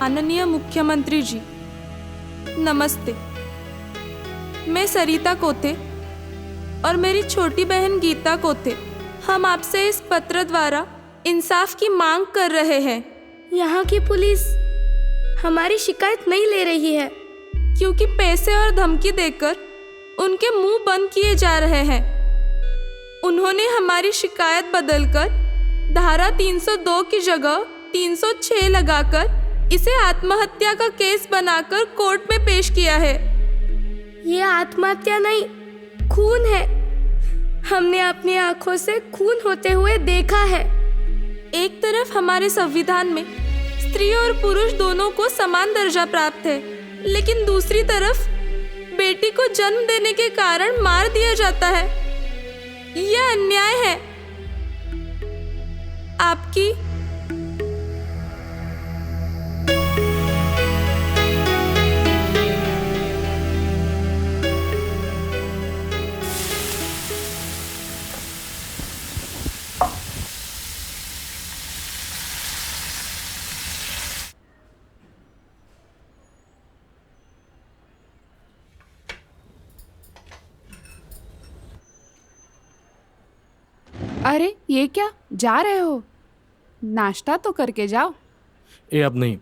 माननीय मुख्यमंत्री जी, नमस्ते। मैं सरिता कोथे और मेरी छोटी बहन गीता कोथे, हम आपसे इस पत्र द्वारा इंसाफ की मांग कर रहे हैं। यहाँ की पुलिस हमारी शिकायत नहीं ले रही है क्योंकि पैसे और धमकी देकर उनके मुंह बंद किए जा रहे हैं। उन्होंने हमारी शिकायत बदलकर धारा 302 की जगह 306 लगाकर इसे आत्महत्या का केस बनाकर कोर्ट में पेश किया है। ये आत्महत्या नहीं, खून है। हमने अपनी आंखों से खून होते हुए देखा है। एक तरफ हमारे संविधान में स्त्री और पुरुष दोनों को समान दर्जा प्राप्त है, लेकिन दूसरी तरफ बेटी को जन्म देने के कारण मार दिया जाता है। यह अन्याय है। आपकी अरे ये क्या, जा रहे हो? नाश्ता तो करके जाओ। अब नहीं,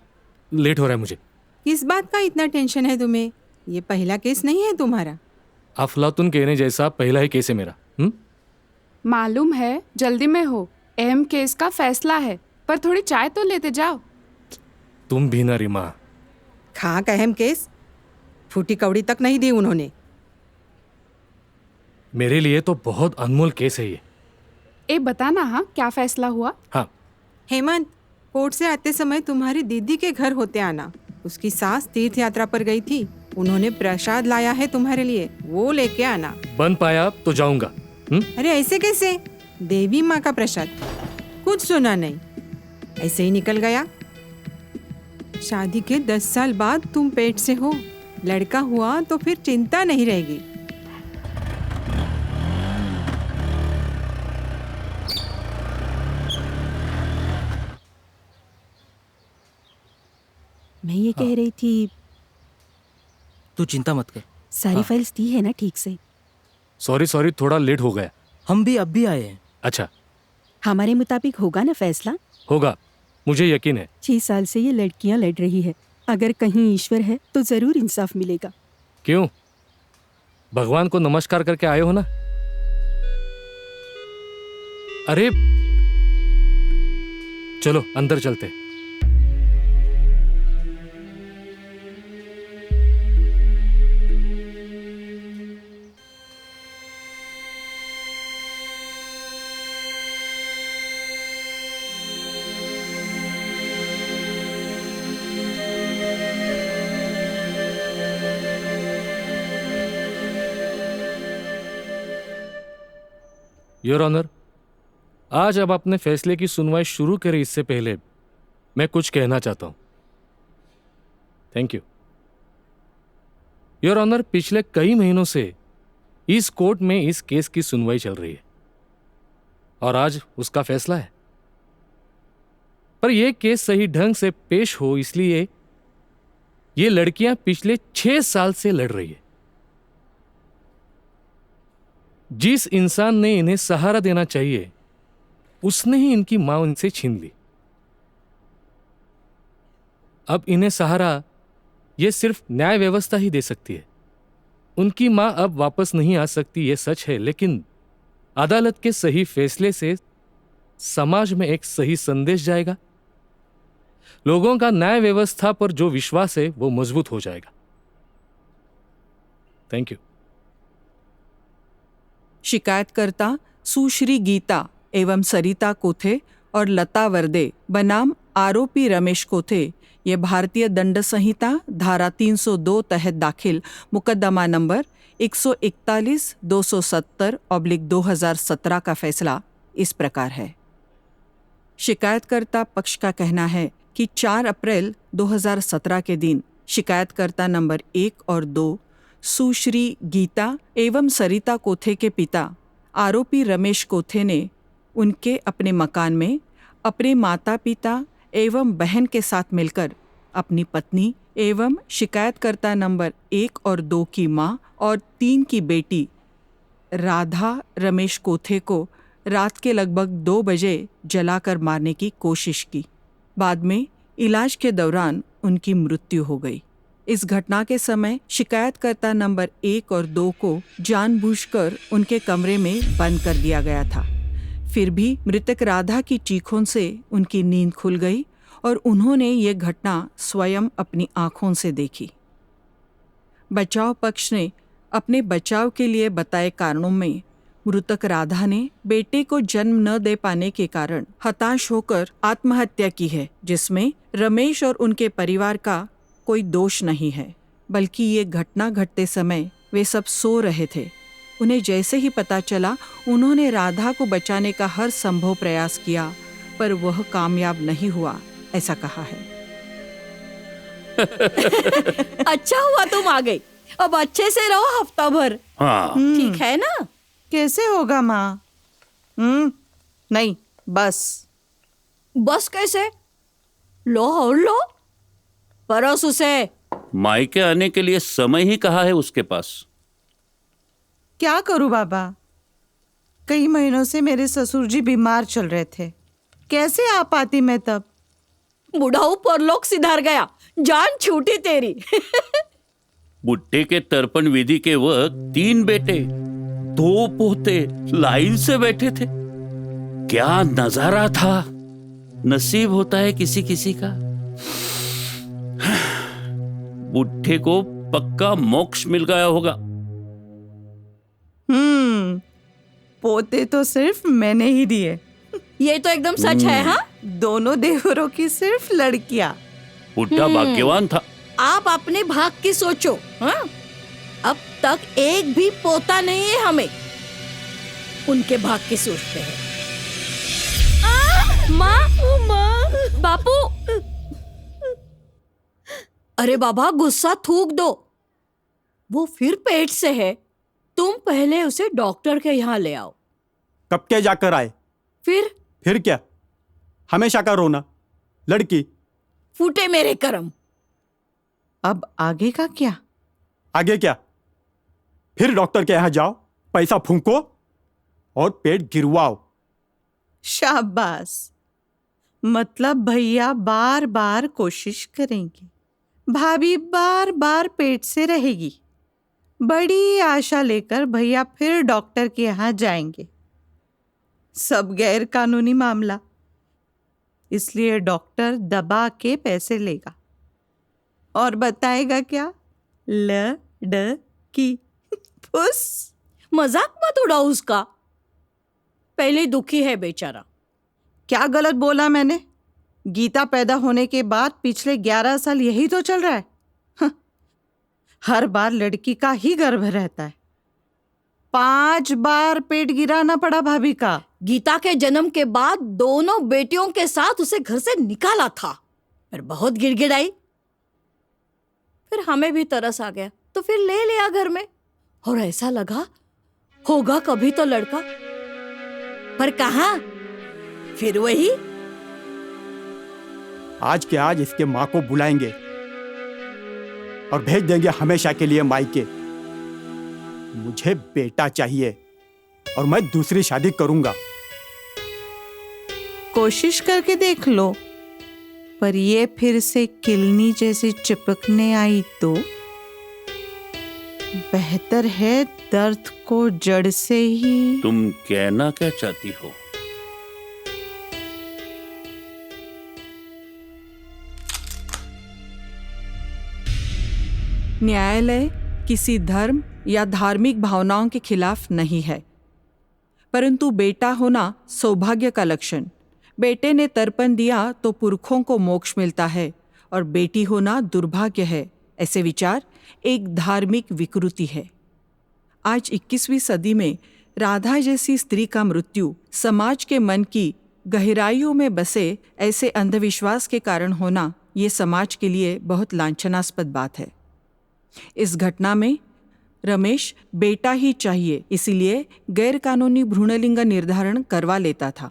लेट हो रहा है मुझे। किस बात का इतना टेंशन है तुम्हें? ये पहला केस नहीं है तुम्हारा। अफलातुन कहने जैसा पहला ही केस है मेरा। मालूम है जल्दी में हो, अहम केस का फैसला है, पर थोड़ी चाय तो लेते जाओ। तुम भी ना रीमा। खाक अहम केस, फूटी कौड़ी तक नहीं दी उन्होंने। मेरे लिए तो बहुत अनमोल केस है ये। बताना हाँ, क्या फैसला हुआ? हाँ, हेमंत, कोर्ट से आते समय तुम्हारी दीदी के घर होते आना। उसकी सास तीर्थ यात्रा पर गई थी, उन्होंने प्रसाद लाया है तुम्हारे लिए, वो लेके आना। बन पाया तो जाऊंगा। अरे ऐसे कैसे? देवी माँ का प्रसाद। कुछ सुना नहीं, ऐसे ही निकल गया। शादी के 10 साल बाद तुम पेट से हो, लड़का हुआ तो फिर चिंता नहीं रहेगी। मैं ये कह रही थी, तू चिंता मत कर, सारी फाइल्स दी है ना ठीक से? सॉरी, थोड़ा लेट हो गया। हम भी अब भी आए हैं। अच्छा, हमारे मुताबिक होगा ना फैसला? होगा, मुझे यकीन है। 6 साल से ये लड़कियां लड़ रही है, अगर कहीं ईश्वर है तो जरूर इंसाफ मिलेगा। क्यों, भगवान को नमस्कार करके आए हो ना? अरे चलो अंदर चलते। योर ऑनर, आज अब अपने फैसले की सुनवाई शुरू करें इससे पहले मैं कुछ कहना चाहता हूं। Thank you. योर ऑनर, पिछले कई महीनों से इस कोर्ट में इस केस की सुनवाई चल रही है और आज उसका फैसला है। पर यह केस सही ढंग से पेश हो इसलिए ये लड़कियां पिछले 6 साल से लड़ रही है। जिस इंसान ने इन्हें सहारा देना चाहिए उसने ही इनकी मां इनसे छीन ली। अब इन्हें सहारा यह सिर्फ न्याय व्यवस्था ही दे सकती है। उनकी मां अब वापस नहीं आ सकती, यह सच है, लेकिन अदालत के सही फैसले से समाज में एक सही संदेश जाएगा। लोगों का न्याय व्यवस्था पर जो विश्वास है वो मजबूत हो जाएगा। Thank you. शिकायतकर्ता सुश्री गीता एवं सरिता कोथे और लता वर्दे बनाम आरोपी रमेश कोथे ये भारतीय दंड संहिता धारा 302 तहत दाखिल मुकदमा नंबर 141-270/2017 का फैसला इस प्रकार है। शिकायतकर्ता पक्ष का कहना है कि 4 अप्रैल 2017 के दिन शिकायतकर्ता नंबर 1 और 2 सुश्री गीता एवं सरिता कोथे के पिता आरोपी रमेश कोथे ने उनके अपने मकान में अपने माता पिता एवं बहन के साथ मिलकर अपनी पत्नी एवं शिकायतकर्ता नंबर 1 और 2 की मां और 3 की बेटी राधा रमेश कोथे को रात के लगभग 2 बजे जलाकर मारने की कोशिश की। बाद में इलाज के दौरान उनकी मृत्यु हो गई। इस घटना के समय शिकायतकर्ता नंबर 1 और 2 को जानबूझकर उनके कमरे में बंद कर दिया गया था। फिर भी मृतक राधा की चीखों से उनकी नींद खुल गई और उन्होंने ये घटना स्वयं अपनी आंखों से देखी। बचाव पक्ष ने अपने बचाव के लिए बताए कारणों में मृतक राधा ने बेटे को जन्म न दे पाने के कारण हताश होकर आत्महत्या की है, जिसमें रमेश और उनके परिवार का कोई दोष नहीं है, बल्कि ये घटना घटते समय वे सब सो रहे थे। उन्हें जैसे ही पता चला उन्होंने राधा को बचाने का हर संभव प्रयास किया, पर वह कामयाब नहीं हुआ, ऐसा कहा है। अच्छा हुआ तुम आ गई। अब अच्छे से रहो हफ्ता भर। हाँ। ठीक है ना? कैसे होगा माँ? नहीं, बस कैसे? लो और लो, परोस उसे। मायके आने के लिए समय ही कहा है उसके पास। क्या करूं बाबा? कई महीनों से मेरे ससुर जी बीमार चल रहे थे, कैसे आ पाती मैं तब? बुढ़ाऊ परलोक सिधार गया, जान छूटी तेरी। बुट्टे के तर्पण विधि के वक्त 3 बेटे 2 पोते लाइन से बैठे थे। क्या नजारा था! नसीब होता है किसी किसी का। बुट्टे को पक्का मोक्ष मिल गया होगा। पोते तो सिर्फ मैंने ही दिए। ये तो एकदम सच है। हाँ, दोनों देवरों की सिर्फ लड़कियां। बुट्टा भाग्यवान था। आप अपने भाग की सोचो। हाँ, अब तक एक भी पोता नहीं है हमें। उनके भाग की सोचते हैं। माँ, बापू। अरे बाबा, गुस्सा थूक दो। वो फिर पेट से है। तुम पहले उसे डॉक्टर के यहाँ ले आओ। कब के जाकर आए? फिर क्या? हमेशा का रोना। लड़की फूटे मेरे कर्म। अब आगे का क्या? आगे क्या? फिर डॉक्टर के यहाँ जाओ, पैसा फूंको और पेट गिरवाओ। शाबाश। मतलब भैया बार बार कोशिश करेंगे, भाभी बार बार पेट से रहेगी। बड़ी आशा लेकर भैया फिर डॉक्टर के यहाँ जाएंगे। सब गैर कानूनी मामला, इसलिए डॉक्टर दबा के पैसे लेगा और बताएगा क्या? लड़की। फुस। मजाक मत उड़ाओ उसका। पहले दुखी है बेचारा। क्या गलत बोला मैंने? गीता पैदा होने के बाद पिछले 11 साल यही तो चल रहा है। हर बार लड़की का ही गर्भ रहता है। 5 बार पेट गिराना पड़ा भाभी का। गीता के जन्म के बाद दोनों बेटियों के साथ उसे घर से निकाला था, पर बहुत गिड़गिड़ाई। फिर हमें भी तरस आ गया तो फिर ले लिया घर में, और ऐसा लगा होगा कभी तो लड़का, पर कहाँ? फिर वही। आज के आज इसके माँ को बुलाएंगे और भेज देंगे हमेशा के लिए मायके। मुझे बेटा चाहिए और मैं दूसरी शादी करूंगा। कोशिश करके देख लो, पर ये फिर से किलनी जैसी चिपकने आई तो बेहतर है दर्द को जड़ से ही। तुम कहना क्या चाहती हो? न्यायालय किसी धर्म या धार्मिक भावनाओं के खिलाफ नहीं है, परंतु बेटा होना सौभाग्य का लक्षण। बेटे ने तर्पण दिया तो पुरखों को मोक्ष मिलता है और बेटी होना दुर्भाग्य है, ऐसे विचार एक धार्मिक विकृति है। आज 21वीं सदी में राधा जैसी स्त्री का मृत्यु समाज के मन की गहराइयों में बसे ऐसे अंधविश्वास के कारण होना, ये समाज के लिए बहुत लांछनास्पद बात है। इस घटना में रमेश बेटा ही चाहिए, इसीलिए गैरकानूनी भ्रूणलिंग निर्धारण करवा लेता था,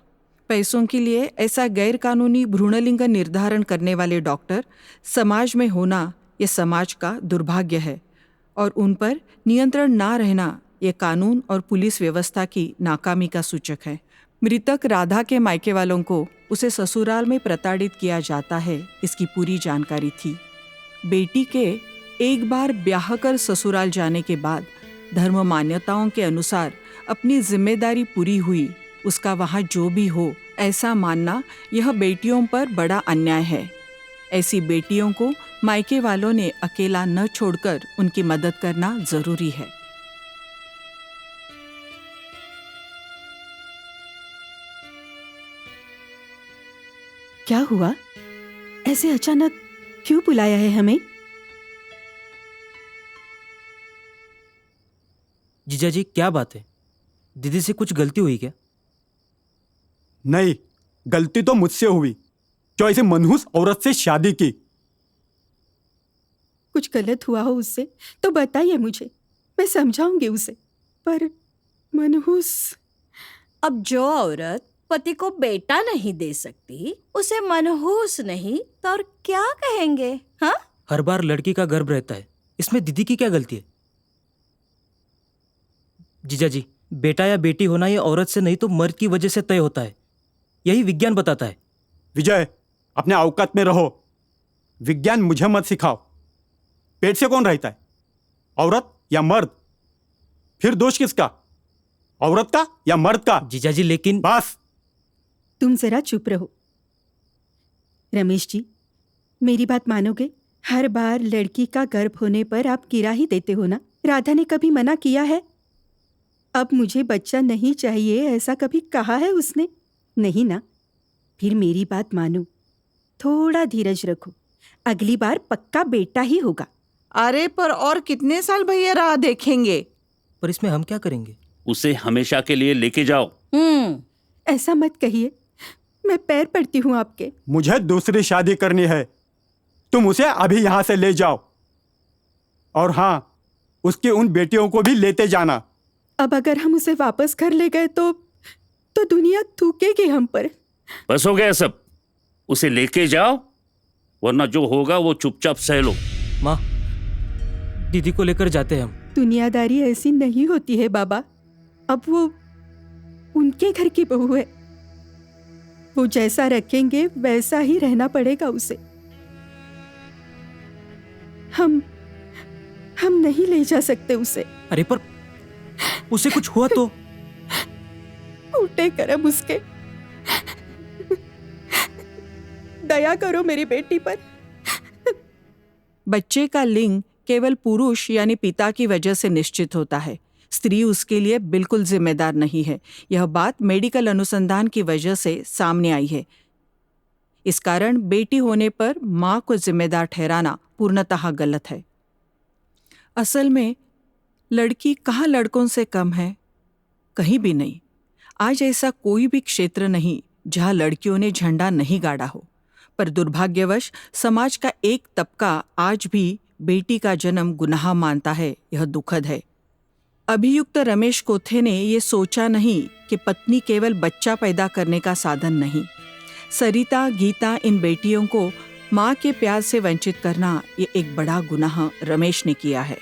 पैसों के लिए ऐसा गैर कानूनी भ्रूणलिंग निर्धारण करने वाले डॉक्टर समाज में होना यह समाज का दुर्भाग्य है और उन पर नियंत्रण ना रहना यह कानून और पुलिस व्यवस्था की नाकामी का सूचक है। मृतक राधा के मायके वालों को उसे ससुराल में प्रताड़ित किया जाता है, इसकी पूरी जानकारी थी। बेटी के एक बार ब्याह कर ससुराल जाने के बाद धर्म मान्यताओं के अनुसार अपनी जिम्मेदारी पूरी हुई, उसका वहाँ जो भी हो ऐसा मानना यह बेटियों पर बड़ा अन्याय है। ऐसी बेटियों को मायके वालों ने अकेला न छोड़कर उनकी मदद करना जरूरी है। क्या हुआ? ऐसे अचानक क्यों बुलाया है हमें? जीजा जी क्या बात है? दीदी से कुछ गलती हुई क्या? नहीं, गलती तो मुझसे हुई, जो ऐसे मनहूस औरत से शादी की। कुछ गलत हुआ हो उससे तो बताइए मुझे, मैं समझाऊंगी उसे। पर मनहूस। अब जो औरत पति को बेटा नहीं दे सकती उसे मनहूस नहीं तो और क्या कहेंगे? हाँ, हर बार लड़की का गर्भ रहता है, इसमें दीदी की क्या गलती है? जीजा जी, बेटा या बेटी होना ये औरत से नहीं तो मर्द की वजह से तय होता है, यही विज्ञान बताता है। विजय, अपने औकात में रहो। विज्ञान मुझे मत सिखाओ। पेट से कौन रहता है, औरत या मर्द? फिर दोष किसका, औरत का या मर्द का? जीजा जी लेकिन। बस, तुम जरा चुप रहो। रमेश जी, मेरी बात मानोगे? हर बार लड़की का गर्भ होने पर आप गिरा ही देते हो ना? राधा ने कभी मना किया है? अब मुझे बच्चा नहीं चाहिए ऐसा कभी कहा है उसने? नहीं ना? फिर मेरी बात मानो, थोड़ा धीरज रखो, अगली बार पक्का बेटा ही होगा। अरे पर और कितने साल भैया राह देखेंगे? पर इसमें हम क्या करेंगे? उसे हमेशा के लिए लेके जाओ। ऐसा मत कहिए, मैं पैर पड़ती हूँ आपके। मुझे दूसरी शादी करनी है, तुम उसे अभी यहां से ले जाओ। और हाँ, उसकी उन बेटियों को भी लेते जाना। अब अगर हम उसे वापस घर ले गए तो दुनिया थूकेगी हम पर। बस हो गया सब, उसे लेके जाओ, वरना जो होगा वो चुपचाप सह लो। माँ, दीदी को लेकर जाते हैं हम। दुनियादारी ऐसी नहीं होती है बाबा। अब वो उनके घर की बहू है, वो जैसा रखेंगे वैसा ही रहना पड़ेगा उसे। हम नहीं ले जा सकते उसे। अरे पर उसे कुछ हुआ तो? उठे करम उसके। दया करो मेरी बेटी पर। बच्चे का लिंग केवल पुरुष यानी पिता की वजह से निश्चित होता है, स्त्री उसके लिए बिल्कुल जिम्मेदार नहीं है। यह बात मेडिकल अनुसंधान की वजह से सामने आई है। इस कारण बेटी होने पर मां को जिम्मेदार ठहराना पूर्णतः गलत है। असल में लड़की कहाँ लड़कों से कम है? कहीं भी नहीं। आज ऐसा कोई भी क्षेत्र नहीं जहाँ लड़कियों ने झंडा नहीं गाड़ा हो, पर दुर्भाग्यवश समाज का एक तबका आज भी बेटी का जन्म गुनाह मानता है। यह दुखद है। अभियुक्त रमेश कोथे ने ये सोचा नहीं कि पत्नी केवल बच्चा पैदा करने का साधन नहीं। सरिता, गीता, इन बेटियों को माँ के प्यार से वंचित करना ये एक बड़ा गुनाह रमेश ने किया है।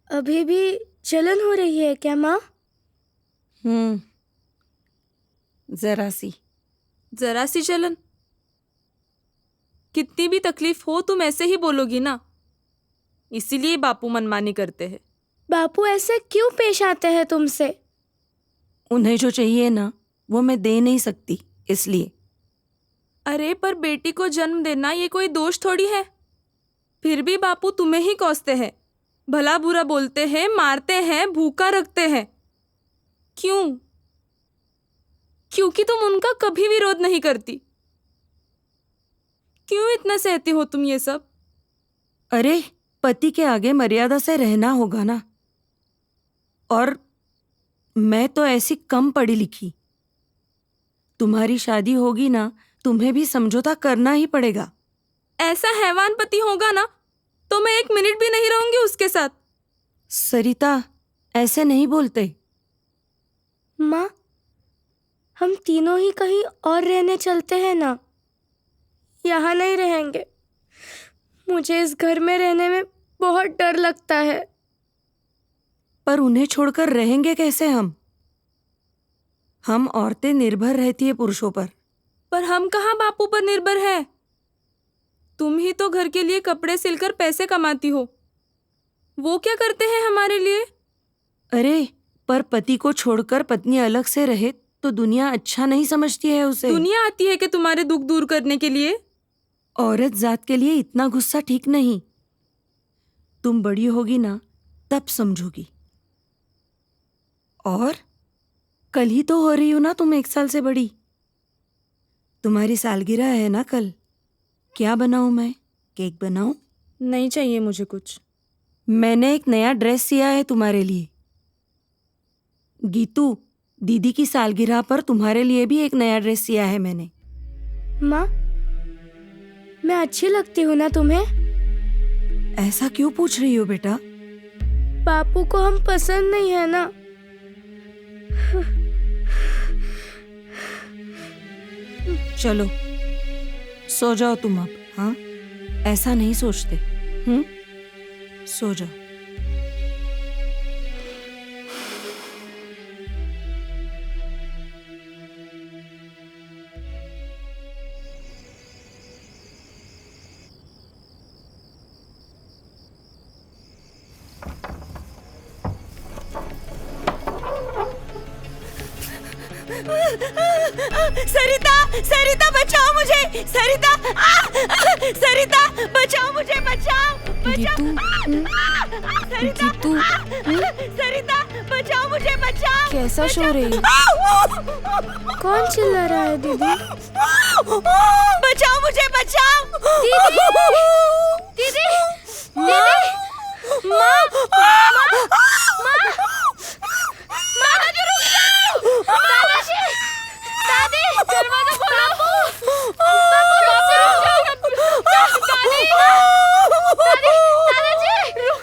अभी भी जलन हो रही है क्या माँ? जरा सी जलन? कितनी भी तकलीफ हो तुम ऐसे ही बोलोगी ना, इसीलिए बापू मनमानी करते हैं। बापू ऐसे क्यों पेश आते हैं तुमसे? उन्हें जो चाहिए ना वो मैं दे नहीं सकती, इसलिए। अरे पर बेटी को जन्म देना ये कोई दोष थोड़ी है। फिर भी बापू तुम्हें ही कोसते हैं, भला बुरा बोलते हैं, मारते हैं, भूखा रखते हैं। क्यों? क्योंकि तुम उनका कभी विरोध नहीं करती। क्यों इतना सहती हो तुम ये सब? अरे पति के आगे मर्यादा से रहना होगा ना। और मैं तो ऐसी कम पढ़ी लिखी, तुम्हारी शादी होगी ना, तुम्हें भी समझौता करना ही पड़ेगा। ऐसा हैवान पति होगा ना तो मैं 1 मिनट भी नहीं रहूंगी उसके साथ। सरिता, ऐसे नहीं बोलते। माँ, हम तीनों ही कहीं और रहने चलते हैं ना, यहाँ नहीं रहेंगे। मुझे इस घर में रहने में बहुत डर लगता है। पर उन्हें छोड़कर रहेंगे कैसे हम? हम औरतें निर्भर रहती है पुरुषों पर। पर हम कहाँ बापू पर निर्भर हैं? तुम ही तो घर के लिए कपड़े सिलकर पैसे कमाती हो। वो क्या करते हैं हमारे लिए? अरे, पर पति को छोड़कर पत्नी अलग से रहे तो दुनिया अच्छा नहीं समझती है उसे। दुनिया आती है कि तुम्हारे दुख दूर करने के लिए? औरत जात के लिए इतना गुस्सा ठीक नहीं। तुम बड़ी होगी ना, तब समझोगी। और कल ही तो हो रही हो ना तुम 1 साल से बड़ी। तुम्हारी सालगिरह है ना कल। क्या बनाऊं मैं? केक बनाऊं? नहीं चाहिए मुझे कुछ। मैंने एक नया ड्रेस सिया है तुम्हारे लिए। गीतू, दीदी की सालगिरह पर तुम्हारे लिए भी एक नया ड्रेस सिया है मैंने। माँ, मैं अच्छी लगती हूँ ना तुम्हें? ऐसा क्यों पूछ रही हो बेटा? बापू को हम पसंद नहीं है ना। चलो सो जाओ तुम अब। हाँ, ऐसा नहीं सोचते। सो जाओ। सरिता, सरिता बचाओ मुझे। सरिता, सरिता बचाओ मुझे, बचाओ, बचाओ। गीतू, सरिता बचाओ मुझे, बचाओ। कैसा शोर है? कौन चिल्ला रहा है दीदी? बचाओ मुझे, बचाओ। दीदी, दीदी, दीदी, माँ, दादाजी रुक जाओ। दादाजी, दादी, दरवाजा खोलो। बापू रुक जाओ। दादी, दादी, दादाजी, रुक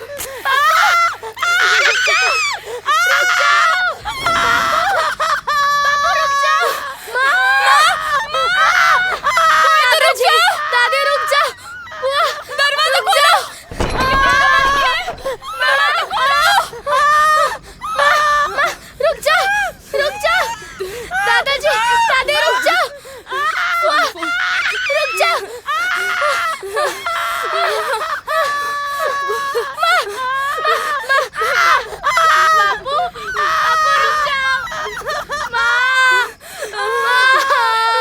जाओ, रुक जाओ। बापू रुक जाओ। दादाजी, दादी रुक जाओ। दरवाजा खोलो। रुक जाओ, रुक जाओ। दादाजी, दादी रुक जाओ। रुक जाओ। बापू, बापू रुक जाओ।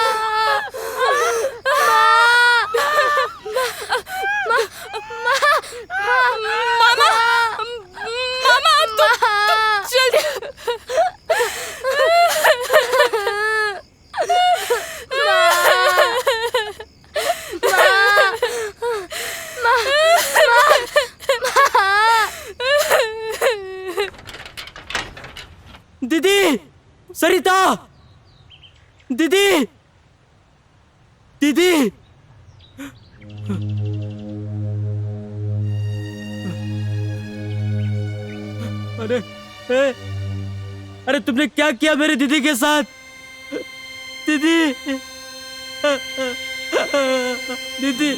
मामा, तुम जल्दी। दीदी, सरिता, दीदी, दीदी। अरे, अरे तुमने क्या किया मेरी दीदी के साथ? दीदी, दीदी।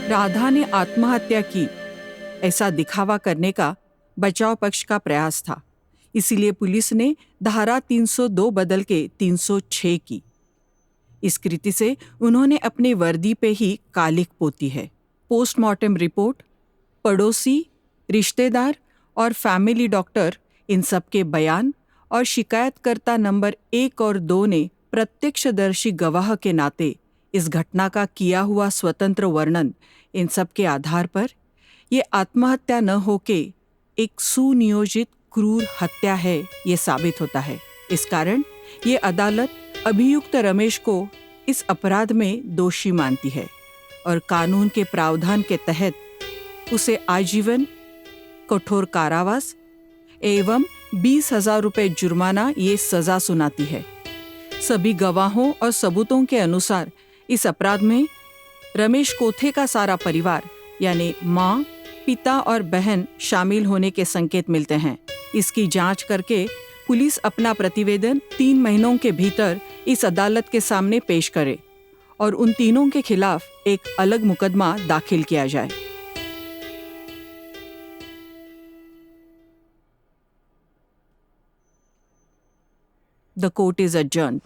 राधा ने आत्महत्या की ऐसा दिखावा करने का बचाव पक्ष का प्रयास था, इसीलिए पुलिस ने धारा 302 बदल के 306 की। इस कृति से उन्होंने अपनी वर्दी पे ही कालिक पोती है। पोस्टमार्टम रिपोर्ट, पड़ोसी, रिश्तेदार और फैमिली डॉक्टर, इन सब के बयान और शिकायतकर्ता नंबर 1 और 2 ने प्रत्यक्षदर्शी गवाह के नाते इस घटना का किया हुआ स्वतंत्र वर्णन, इन सब के आधार पर ये आत्महत्या न होके एक सुनियोजित क्रूर हत्या है, ये साबित होता है। इस कारण ये अदालत अभियुक्त रमेश को इस अपराध में दोषी मानती है और कानून के प्रावधान के तहत उसे आजीवन कठोर कारावास एवं 20,000 रुपए जुर्माना ये सजा सुनाती है। सभी गवाहों और सबूतों के अनुसार इस अपराध में रमेश कोथे का सारा परिवार यानी माँ, पिता और बहन शामिल होने के संकेत मिलते हैं। इसकी जांच करके पुलिस अपना प्रतिवेदन 3 महीनों के भीतर इस अदालत के सामने पेश करे और उन तीनों के खिलाफ एक अलग मुकदमा दाखिल किया जाए। The court is adjourned.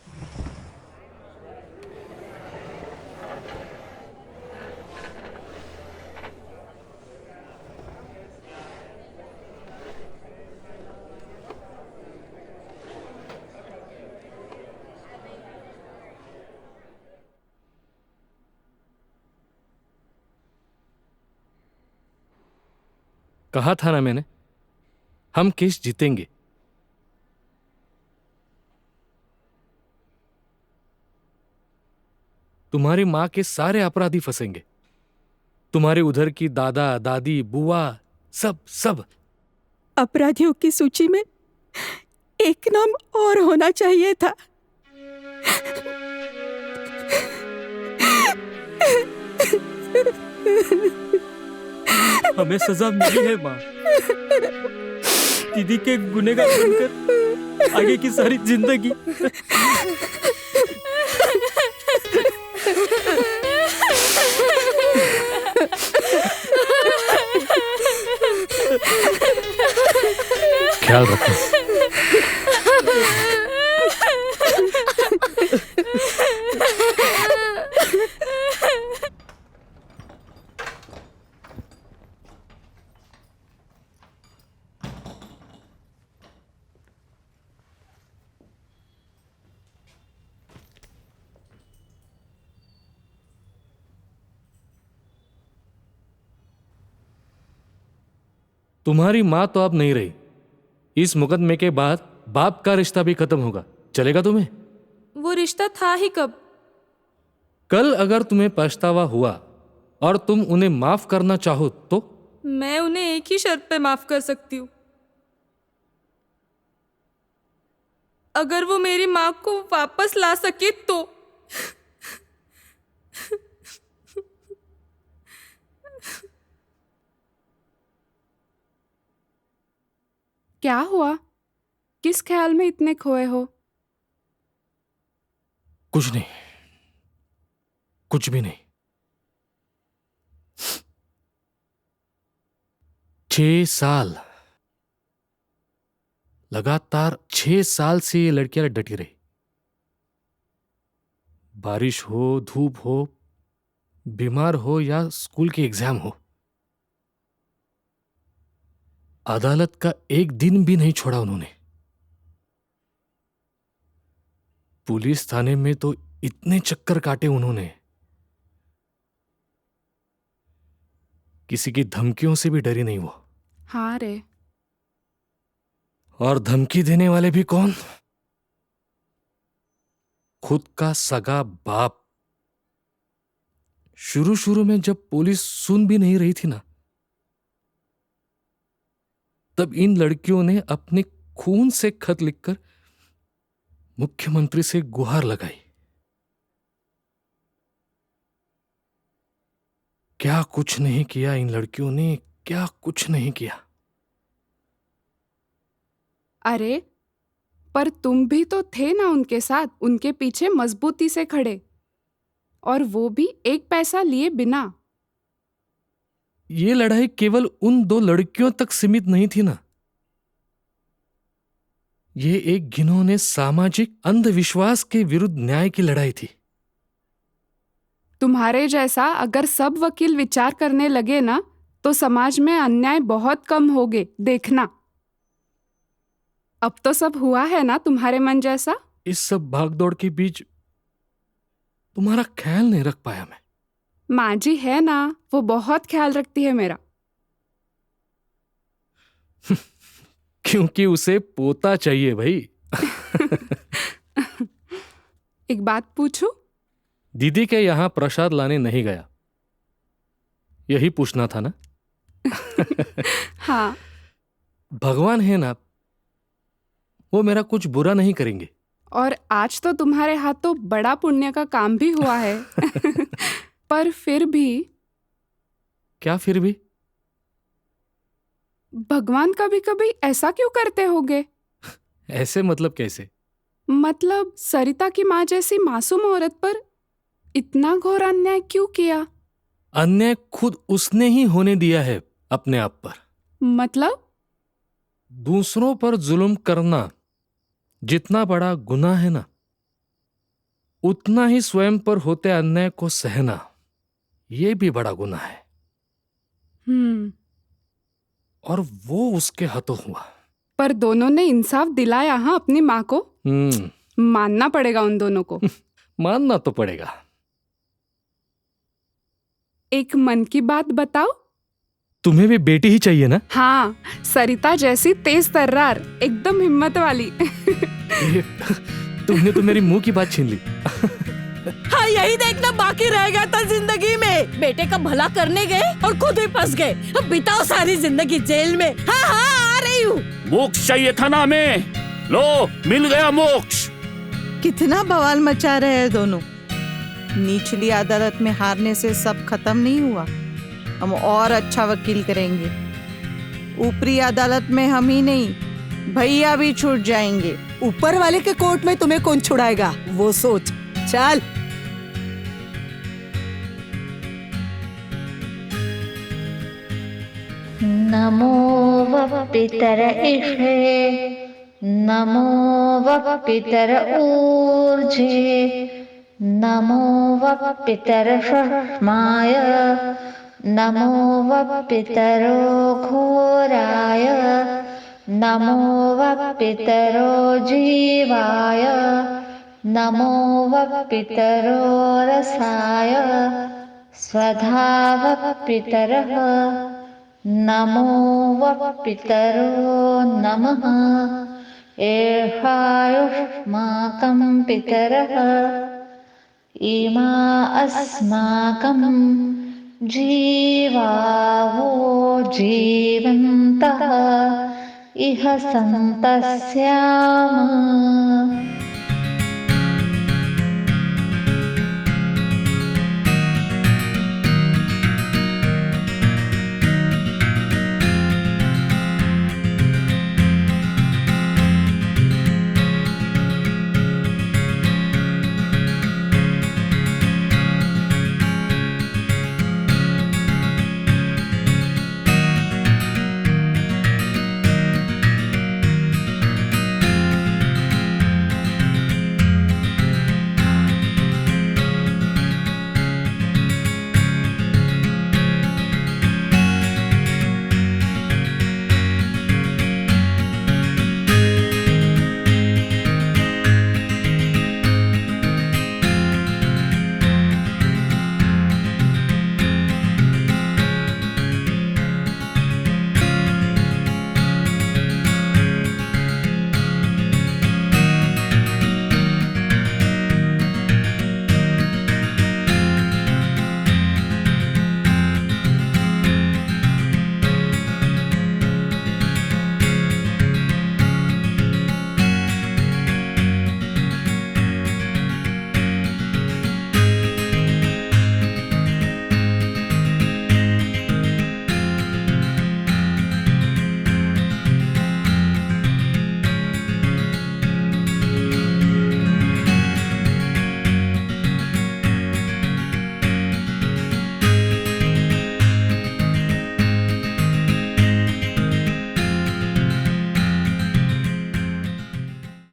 कहा था ना मैंने, हम केस जीतेंगे। तुम्हारी मां के सारे अपराधी फंसेंगे। तुम्हारे उधर की दादा, दादी, बुआ, सब। अपराधियों की सूची में एक नाम और होना चाहिए था। हमें सजा मिली है माँ। दीदी के गुनहगार बनकर आगे की सारी जिंदगी ख्याल रखो। तुम्हारी मां तो अब नहीं रही। इस मुकदमे के बाद बाप का रिश्ता भी खत्म होगा। चलेगा तुम्हें? वो रिश्ता था ही कब? कल अगर तुम्हें पछतावा हुआ और तुम उन्हें माफ करना चाहो तो? मैं उन्हें एक ही शर्त पे माफ कर सकती हूँ। अगर वो मेरी माँ को वापस ला सके तो। क्या हुआ? किस ख्याल में इतने खोए हो? कुछ नहीं, कुछ भी नहीं। 6 साल लगातार 6 साल से ये लड़कियां डटी रही। बारिश हो, धूप हो, बीमार हो या स्कूल के एग्जाम हो, अदालत का एक दिन भी नहीं छोड़ा उन्होंने। पुलिस थाने में तो इतने चक्कर काटे उन्होंने, किसी की धमकियों से भी डरी नहीं वो। हाँ रे। और धमकी देने वाले भी कौन? खुद का सगा बाप। शुरू शुरू में जब पुलिस सुन भी नहीं रही थी ना, तब इन लड़कियों ने अपने खून से खत लिखकर मुख्यमंत्री से गुहार लगाई। क्या कुछ नहीं किया इन लड़कियों ने, क्या कुछ नहीं किया। अरे पर तुम भी तो थे ना उनके साथ, उनके पीछे मजबूती से खड़े, और वो भी एक पैसा लिए बिना। ये लड़ाई केवल उन 2 लड़कियों तक सीमित नहीं थी ना। ये एक घिनौने सामाजिक अंधविश्वास के विरुद्ध न्याय की लड़ाई थी। तुम्हारे जैसा अगर सब वकील विचार करने लगे ना, तो समाज में अन्याय बहुत कम होगे, देखना। अब तो सब हुआ है ना तुम्हारे मन जैसा। इस सब भागदौड़ के बीच तुम्हारा ख्याल नहीं रख पाया मैं। माँ जी है ना, वो बहुत ख्याल रखती है मेरा। क्योंकि उसे पोता चाहिए भाई। एक बात पूछूं? दीदी के यहां प्रसाद लाने नहीं गया, यही पूछना था ना? हाँ। भगवान है ना, वो मेरा कुछ बुरा नहीं करेंगे। और आज तो तुम्हारे हाथों बड़ा पुण्य का काम भी हुआ है। पर फिर भी क्या फिर भी? भगवान कभी कभी ऐसा क्यों करते होंगे? ऐसे मतलब कैसे? मतलब सरिता की माँ जैसी मासूम औरत पर इतना घोर अन्याय क्यों किया? अन्याय खुद उसने ही होने दिया है अपने आप पर। मतलब दूसरों पर जुल्म करना जितना बड़ा गुनाह है ना, उतना ही स्वयं पर होते अन्याय को सहना ये भी बड़ा गुनाह है। और वो उसके हाथों हुआ। पर दोनों ने इंसाफ दिलाया हाँ अपनी माँ को। मानना पड़ेगा उन दोनों को। मानना तो पड़ेगा। एक मन की बात बताओ। तुम्हें भी बेटी ही चाहिए ना? हाँ, सरिता जैसी तेज तर्रार, एकदम हिम्मत वाली। तुमने तो मेरी मुंह की बात छीन ली। हाँ, यही देखना बाकी रह गया था जिंदगी में। बेटे का भला करने गए और खुद ही फंस गए। अब बिताओ सारी जिंदगी जेल में। हाँ हाँ, आ रही हूँ। मोक्ष चाहिए था ना हमें, लो मिल गया मोक्ष। कितना बवाल मचा रहे हैं दोनों। निचली अदालत में हारने से सब खत्म नहीं हुआ, हम और अच्छा वकील करेंगे। ऊपरी अदालत में हम ही नहीं, भैया भी छूट जाएंगे। ऊपर वाले के कोर्ट में तुम्हें कौन छुड़ाएगा, वो सोच। चल। नमो वः पितर इषे, नमो वः पितर ऊर्जे, नमो वः पितर शष्माय, नमो वः पितरो घोराय, नमो वः पितरो जीवाय, नमो वः पितरो रसाय, स्वधा वः पितरः, नमो वः पितरो नमः। एषायुष्माकं पितरः, इमा अस्माकं जीवावो जीवन्तः इह सन्तः स्याम।